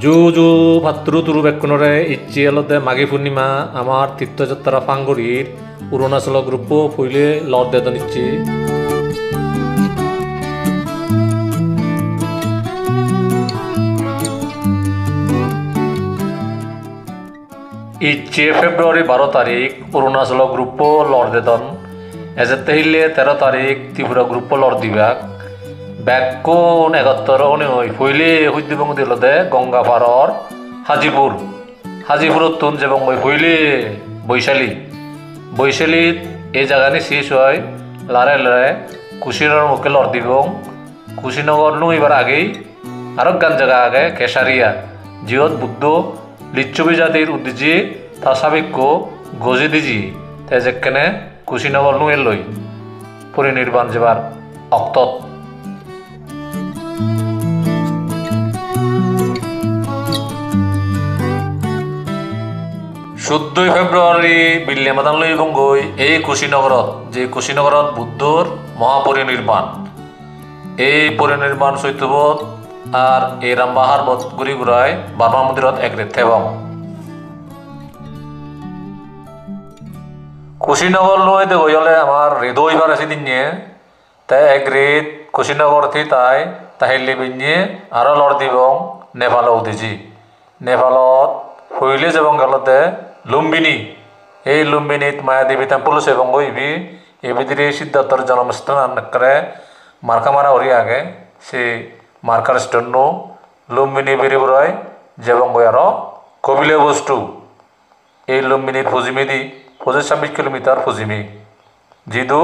জু জু ভাদ্র তুরু বেক্ষণরে ইচ্ছি এলতে মাঘী পূর্ণিমা আমার তীর্থযাত্রা ফাঙ্গরির অরুণাচল গ্রুপ ফুইলে লড় দেদন ইচ্ছি ইচ্ছে ফেব্রুয়ারি 12 তারিখ অরুণাচল গ্রুপ লড় দেদন এজেতে হিলে 13 তারিখ ত্রিপুরা গ্রুপ লড় দিবাক ব্যাকুন 71 ফুইলে হুদ্দিবং দিলতে গঙ্গা পারর হাজিপুর তুন এবং ফুইলে বৈশালীত এই জায়গানি শেষ হয় লারে লারে কুশিনগর মুখে লড় দিবং কুশিনগর নু এবার আগেই আরো গান জায়গা আগে কেশারিয়া জিয়ত বুদ্ধ লিচ্ছবি জাতির উদ্দেশ্যে তা সাবেক্য গজি দিজি তেজেকখানে কুশিনগর নু এলই পরিনির্বাণ যাবার অক্তত 14 ফেব্রুয়ারি বিল্লে মাদান লই গঙ্গই এই কুশিনগরত যে কুশিনগরত বুদ্ধর মহাপরিনির্বাণ এই পরিনির্বাণ চৈত্যবত আর এই রামবাহার বত ঘুরি ঘুরাই বাবা মন্দিরত এক রেথে এবং কুশিনগর লই দে গইলে আমার হৃদয় বার আছে দিনে তাই এক রেত কুশিনগর থি তাই তাহিলে বিনে আরো লড় দিবং নেপাল উদিজি নেপালত হইলে এবং গেলতে লুম্বিনী এই লুম্বিনীত মায়াদেবী টেম্পল আছে এবং গইবি এই ভিতরে সিদ্ধার্থর জন্মস্থান করে মার্কামারা হরি আগে সে মার্কার স্টোন লুম্বিনী বেরিবরয় যেবং গই আরো কবিলে বস্তু এই লুম্বিনীর ফুজিমি দি 26 কিলোমিটার ফুজিমি জিদু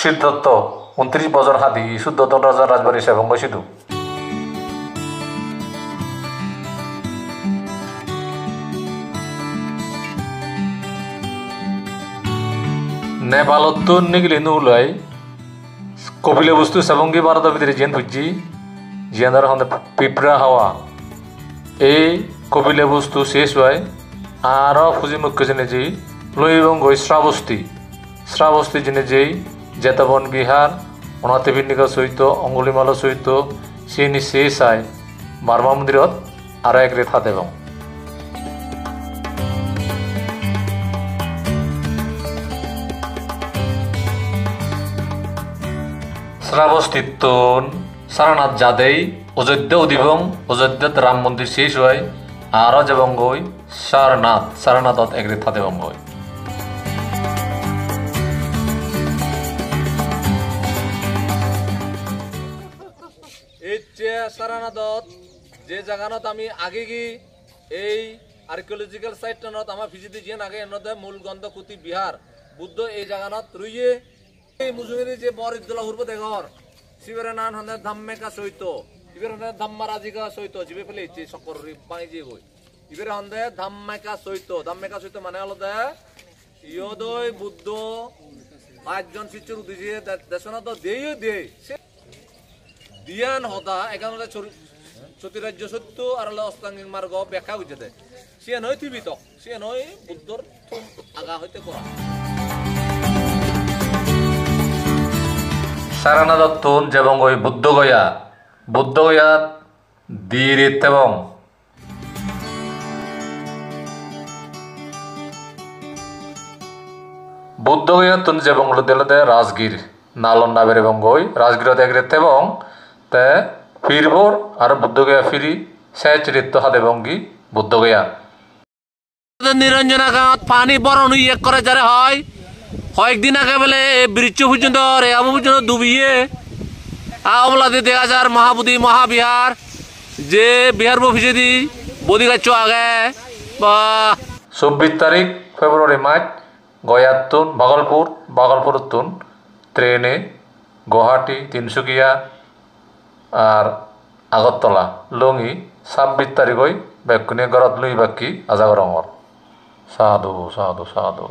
সিদ্ধার্থ 29 বছর হাতি শুদ্ধত রাজার রাজবাড়ি সেবং সিধু নেপালত নিগলি নুলাই কপিলে বস্তু সাবঙ্গি ভারতের ভিতরে জিয়ান ফুজি জিয়ানের হন্দে পিঁপড়া হাওয়া এই কপিলে বস্তু শেষ হয় আরও ফুজি মুখ্য জেনে যে লই এবং গই শ্রাবস্তি জেনে যেই জেতবন বিহার অনাতিবিন্নিকা সহিত অঙ্গুলিমালা সহিত সে শেষ হয় বার্মা মন্দিরত আরও এক রেথা দেবং শ্রাবস্তিত্বন সারানাথ যাদেই অযোধ্যা উদিবং অযোধ্যাত রাম মন্দির শেষ হয় আরও যেবং গই সারনাথত এক রেথা দেবং গই এই যে সারানাথত যে জায়গানত আমি আগে গি এই আর্কিওলজিক্যাল সাইটনত আমার ভিজিট জিয়ান আগে এনদে মূল গন্ধকুতি বিহার বুদ্ধ এই জায়গানত রইয়ে এই মুজুরি যে বরিদলা হুরব দেগর শিবের নান হনে ধাম্মেকা সহিত ইবের হনে ধাম্মারাজিকা সহিত জিবে ফেলে ইচ্ছে সকর পাই যে গই ইবের হনে ধাম্মেকা সহিত মানে হলো দে ইয়দয় বুদ্ধ পাঁচজন শিষ্যর উদ্দেশ্যে দেশনা তো দেই দিয়ান হদা এখানে চতুরাজ্য সত্য আর অষ্টাঙ্গিক মার্গ ব্যাখ্যা হইতে দেয় সে নয় থিবিত সে নয় বুদ্ধর আগা হইতে করা সারানাথন যেবং গই বুদ্ধগয়া দিরিত এবং বুদ্ধগয়া তুন যেবং লুদেলতে রাজগীর নালন্দা বের এবং গই রাজগীরত এক রেত এবং তে ফিরবর আর বুদ্ধগয়া ফিরি সে চরিত্র হাতে বঙ্গি বুদ্ধগয়া নিরঞ্জনা গাঁত পানি বরণ ইয়ে করে যারা হয় কয়েকদিন আগে বলে বৃক্ষ পর্যন্ত রেয়াবু পর্যন্ত ডুবিয়ে আমলা দিয়ে দেখা যার মহাবুদ্ধি মহাবিহার যে বিহার অফিসে দি বদি গাছ আগে বা 24 তারিখ ফেব্রুয়ারি মাস গয়াতুন ভাগলপুর তুন ট্রেনে গুয়াহাটি তিনসুকিয়া আর আগরতলা লঙি 26 তারিখ বেগুনি গরত লুই বাকি আজাগরঙর সাধু